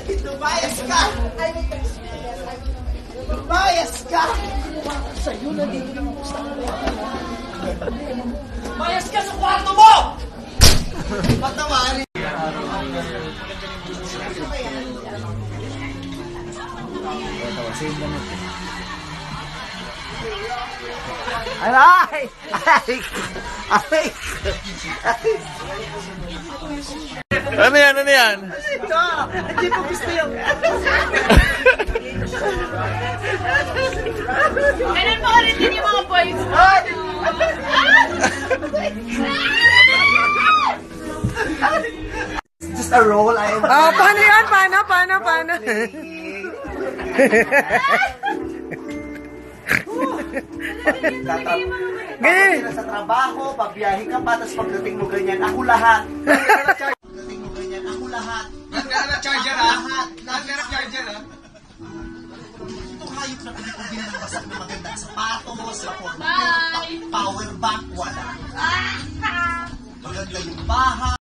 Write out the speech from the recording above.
Lumayas ka! Lumayas ka! Sa'yo na din yung gusto ko. Lumayas ka sa kwarto mo! Patawarin! Aray! Aray! Aray! Ano yan? Ano yan? Ito! Hindi ko gusto yung... Ganun po rin din yung mga boys mo. Just a roll. Paano yan? Paano? Ganyan! Sa trabaho, pabiyahe ka pa, tapos pagdating mo ganyan, ako lahat. Pagdating mo ganyan, ako lahat. Nag-charger ha? Nag-charger ha? Itong hayop na pinag-ubi ng basag na magandang sapatos, Bye! power bank, wala. Maganda yung bahay.